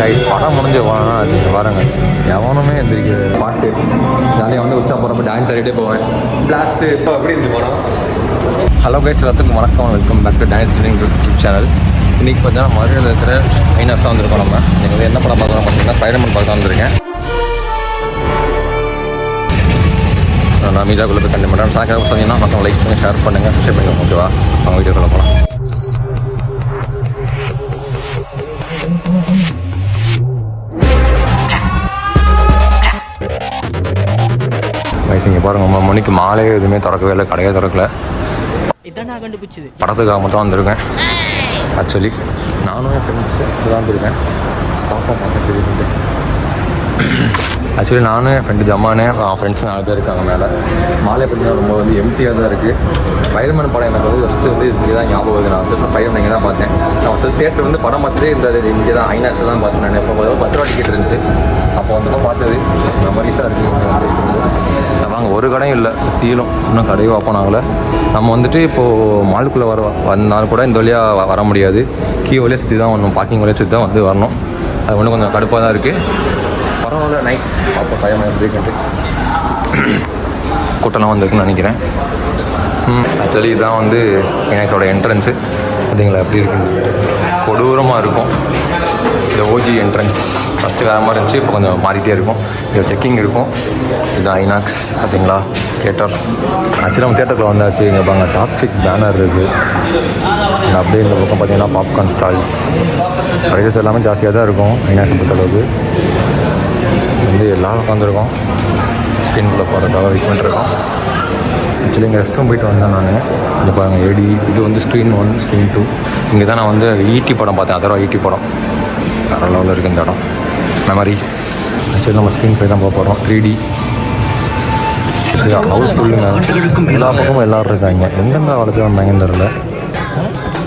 படம் முடிஞ்சு ஆச்சு பாருங்க, எவனுமே எந்திரிக்க பாட்டு ஜாலியாக வந்து உச்சா போகிறப்ப டான்ஸ் ஆடிட்டே போவேன். பிளாஸ்ட்டு இப்போ அப்படி இருந்து போனோம். ஹலோ கைஸ், எல்லாத்துக்கும் வணக்கம், welcome back to dance YouTube channel. இன்றைக்கி பார்த்தீங்கன்னா மதுரையில் இருக்கிற ஐநாக்ஸ் தான் வந்திருக்கோம். நம்ம நீங்கள் வந்து என்ன படம் பார்க்குறோம் பார்த்தீங்கன்னா ஸ்பைடர்மேன் பார்க்க வந்திருக்கேன். நான் மீடியாக்குள்ளே போய் கண்டிப்பாக பண்ணுறேன். சாயங்காலம் சொன்னீங்கன்னா மற்றவங்க லைக் பண்ணி ஷேர் பண்ணுங்கள், சப்ஸ்கிரைப் பண்ணுங்கள். ஓகேவா, அவங்க வீடியோக்குள்ளே போகலாம். இங்கே பாருங்கள், 9 மணிக்கு மாலையே எதுவுமே திறக்கவே இல்லை, கடையே திறக்கல. படத்துக்காக மட்டும் வந்திருக்கேன். ஆக்சுவலி நானும் என் ஃப்ரெண்ட்ஸு இதுதான் வந்திருக்கேன். பார்ப்போம் பார்க்க தெரியுது. ஆக்சுவலி நானும் என் ஃப்ரெண்டு ஜமானே ஃப்ரெண்ட்ஸ் 4 பேர் இருக்காங்க. மேலே மாலை பார்த்தீங்கன்னா ரொம்ப வந்து எம்டியாக தான் இருக்குது. ஸ்பைடர்மேன் படம் எனக்கு வந்து ஃபஸ்ட்டு வந்து இங்கே தான் ஞாபகம் வருது. நான் ஃபஸ்ட்டு ஸ்பைடர்மேன் இங்கே தான் பார்த்தேன். நான் ஃபஸ்ட்டு தேட்டர் வந்து படம் பார்த்ததே இருந்தது இங்கே தான், ஐநாக்ஸில் தான் பார்த்தேன். நான் இப்போ 10 ரூபா டிக்கெட் இருந்துச்சு, அப்போ வந்து பார்த்தது மெமரிஸாக இருக்குது. இங்கே வந்து வாங்க, ஒரு கடையும் இல்லை சுற்றிலும், இன்னும் கடையும் ஓப்பன் ஆகலை. நம்ம வந்துட்டு இப்போது மாலுக்குள்ளே வந்தாலும் கூட இந்த வழியாக வர முடியாது. கீ வழியாக சுற்றி தான் வரணும், பார்க்கிங் வழியாக சுற்றி தான் வந்து வரணும். அது ஒன்றும் கொஞ்சம் கடுப்பாக தான் இருக்குது. பரவாயில்ல, நைஸ். அப்போ பயமாக இருக்குன்ட்டு கூட்டம்லாம் வந்துருக்குன்னு நினைக்கிறேன். ஆக்சுவலி இதுதான் வந்து எனக்கோட என்ட்ரன்ஸு. பார்த்தீங்களா எப்படி இருக்குன்னு, கொடூரமாக இருக்கும். இந்த ஓஜி என்ட்ரன்ஸ் ஃபஸ்ட்டு வேறு மாதிரி இருந்துச்சு, இப்போ கொஞ்சம் மாறிட்டே இருக்கும். இது செக்கிங் இருக்கும். இது ஐநாக்ஸ் பார்த்தீங்களா, தியேட்டர். ஆக்சுவலி நம்ம தியேட்டரில் வந்தாச்சு. இங்கே பாருங்க, டாக்ஸிக் பேனர் இருக்குது. அப்படியே இந்த பக்கம் பார்த்தீங்கன்னா பாப்கார்ன் ஸ்டால்ஸ், ப்ரைஸஸ் எல்லாமே ஜாஸ்தியாக தான் இருக்கும் ஐநாக்ஸ் பொறுத்தளவுக்கு. வந்து எல்லோரும் உட்காந்துருக்கோம், ஸ்க்ரீனுக்குள்ளே போகிறதுக்காக வெயிட் பண்ணிட்டுருக்கோம். ஆக்சுவலி இங்கே ரெஸ்ட் ரூம் போயிட்டு வந்தேன் நான். இங்கே பாருங்கள், ஏடி இது வந்து ஸ்க்ரீன் 1 ஸ்க்ரீன் 2. இங்கே தான் நான் வந்து ஈடி படம் பார்த்தேன். அதோட ஈடி படம் வேறு லெவலில் இருக்குது இந்த இடம். மெமரிஸ். ஆக்சுவலி நம்ம ஸ்க்ரீன் போய் தான் போக போகிறோம். 3D house ஃபுல்லுங்க. எல்லா பக்கமும் எல்லோரும் இருக்காங்க. எங்கெந்த வளர்த்து வந்தாங்கன்னு தெரில.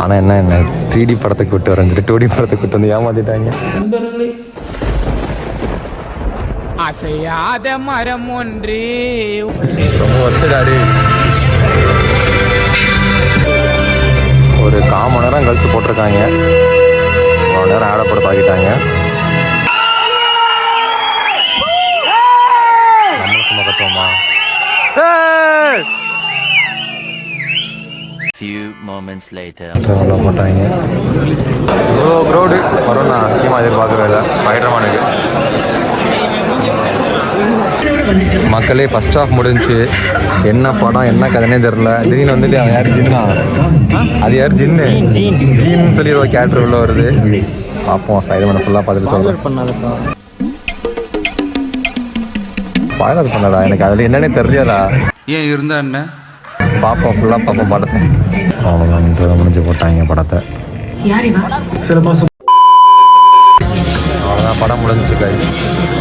ஆனால் என்ன 3D படத்துக்கு விட்டு வரைஞ்சிட்டு 2D படத்துக்கு விட்டு வந்து ஏமாற்றிட்டாங்க. அசையாத மரம் ஒன்றே ரொம்ப வருஷடாடி. ஒரு 1/4 மணி நேரம் கழிச்சு போட்டிருக்காங்க. 1 மணி நேரம் ஆடப்படத்தை ஆக்கிட்டாங்க. நம்மளும் சும்மா கத்துவோமா? போட்டாங்க. இவ்வளோ க்ரௌடு வரும் நான் முக்கியமாக எதிர்பார்க்கவே இல்லை ஸ்பைடர்மேனுக்கு. மக்களே, ஃபஸ்ட் ஆஃப் முடிஞ்சு. என்ன படம் என்ன கதைனே தெரில. திடீர்னு வந்துட்டு அவன் யார் ஜின்னா, அது யார் ஜின்னு ஜீன்னு சொல்லி ஒரு கேரக்டர் உள்ள வருது. பார்ப்போம், ஸ்பைடர்மேனை ஃபுல்லாக பார்த்துட்டு சொல்லுவேன். ஸ்பாய்லர் பண்ணடா, எனக்கு அதில் என்னன்னே தெரியாதா. ஏன் இருந்தா என்ன, பார்ப்போம், ஃபுல்லாக பார்ப்போம் படத்தை. அவ்வளோதான், முடிஞ்சு போட்டாங்க படத்தை. அவ்வளோதான், படம் முடிஞ்சிச்சு கை.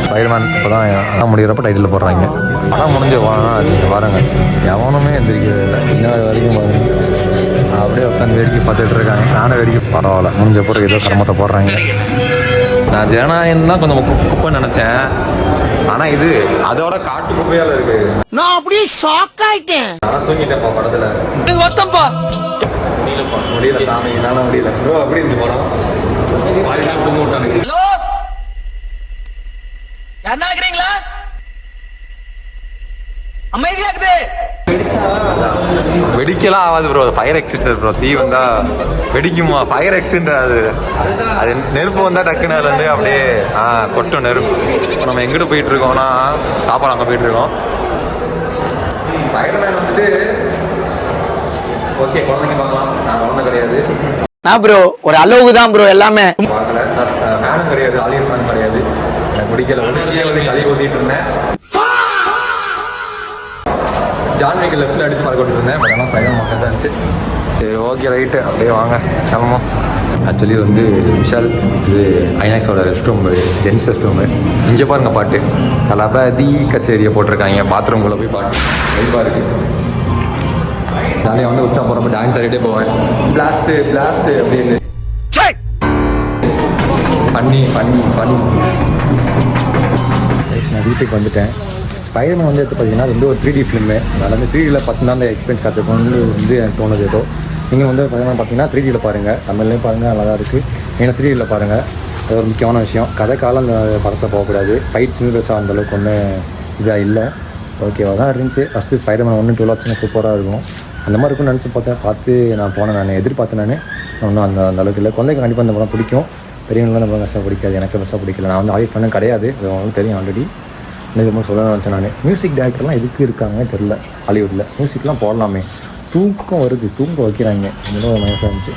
ஸ்பைடர்மேன் இப்போ தான் முடிகிறப்ப டைட்டில் போடுறாங்க. படம் முடிஞ்சு ஆச்சு பாருங்க, எவனுமே எந்திரிக்கவே இல்லை. இன்னொரு வரைக்கும் பாருங்க, அப்படியே உட்காந்து வேடிக்கை பார்த்துட்டு இருக்காங்க. நானும் வேடிக்கை. பரவாயில்ல, முடிஞ்ச பிறகு ஏதோ சிரமத்தை போடுறாங்க. நான் ஜனநாயகம் தான் கொஞ்சம் குப்பைன்னு நினச்சேன், ஆனால் இது அதோட காட்டு குப்பையால் இருக்கு. நான் அப்படியே ஷாக் ஆயிட்டேன். நான் தூங்கிட்டேன்ப்பா படத்தில். முடியல சாமி, நானும் முடியல ப்ரோ. அப்படி இருந்துச்சு படம். தூங்க விட்டானுங்க. வெடிக்கலாம் ஆகாது ப்ரோ, ஃபயர் எக்ஸிஸ்டர் ப்ரோ. தீ வந்தா வெடிக்குமா? ஃபயர் எக்ஸிஸ்டர் அது நெருப்பு வந்தா டக்குன்னு அதுல இருந்து அப்படியே கொட்டும் நெருப்பு. நம்ம எங்கிட்டு போயிட்டு இருக்கோம்னா சாப்பாடு அங்கே போயிட்டு இருக்கோம். ஸ்பைடர்மேன் வந்துட்டு ஓகே, குழந்தைங்க பார்க்கலாம். நான் குழந்தை கிடையாது. நான் ப்ரோ ஒரு அளவுக்கு தான் ப்ரோ எல்லாமே. பார்க்கல, நான் ஃபேனும் கிடையாது, ஆலியர் ஃபேன் கிடையாது. எனக்கு பிடிக்கல. ஒன்று கதை ஊற்றிட்டு இருந்தேன். ஜான் விக் லெஃப்டில் அடித்து பார்க்க கொண்டு இருந்தேன். பட் ஆனால் ஸ்பைடர்மேன் மட்டும் தான் இருந்துச்சு. சரி, ஓகே, ரைட்டு, அப்படியே வாங்க கிளம்பும். ஆக்சுவலி வந்து விஷால் இது ஐநாக்ஸோட rest room, gents rest room. இங்கே பாருங்க, பாட்டு தளபதி கச்சேரியை போட்டிருக்காங்க. பாத்ரூம்குள்ளே போய் பாட்டு வைப்பாக இருக்குது. ஜாலியாக வந்து உச்சா போகிறப்ப டான்ஸ் ஆடிட்டே போவேன். பிளாஸ்ட்டு அப்படின்னு ஃபன். நான் வீட்டுக்கு வந்துட்டேன். ஸ்பைடர்மேன் வந்து எடுத்து பார்த்தீங்கன்னா வந்து ஒரு 3D ஃபிலிமு. அதனால் வந்து 3Dயில் பார்த்தீங்கன்னா அந்த எக்ஸ்பீரியன்ஸ் காய்ச்சிருக்கோம்னு வந்து எனக்கு தோணுது. ஏதோ நீங்கள் வந்து ஸ்பைடர்மேன் பார்த்தீங்கன்னா 3Dயில் பாருங்கள், தமிழ்லேயும் பாருங்கள், நல்லா தான் இருக்குது. ஏன்னா 3Dயில் பாருங்கள். அது ஒரு முக்கியமான விஷயம். கதைக்காலம் அந்த படத்தை போகக்கூடாது. ஃபைட் சின்ன பெருசாக அந்தளவுக்கு ஒன்றும் இதாக இல்லை, ஓகேவாக தான் இருந்துச்சு. ஃபஸ்ட்டு ஸ்பைடர்மேன் 1, 2 வச்சுன்னா சூப்பராக இருக்கும். அந்த மாதிரி இருக்கும்னு நினச்சி பார்த்து நான் போனேன். நான் எதிர்பார்த்தேன். நான் ஒன்றும் அந்த அளவுக்கு இல்லை. குழந்தைக்கு கண்டிப்பாக இந்த படம் பிடிக்கும். பெரியவங்களும் நம்ம கஷ்டம் பிடிக்காது. எனக்கு பெருசாக பிடிக்கல. நான் வந்து ஆடிட் பண்ண கிடையாது, அது அவங்களுக்கு தெரியும் ஆல்ரெடி. இது மாதிரி சொல்லணும்னு நினச்சேன். நான் மியூசிக் டேரக்டர்லாம் எதுக்கு இருக்காங்கன்னு தெரில. ஹாலிவுட்டில் மியூசிக்லாம் போடலாமே, தூக்கம் வருது, தூங்க வைக்கிறாங்க. இன்னும் மைனஸாக இருந்துச்சு.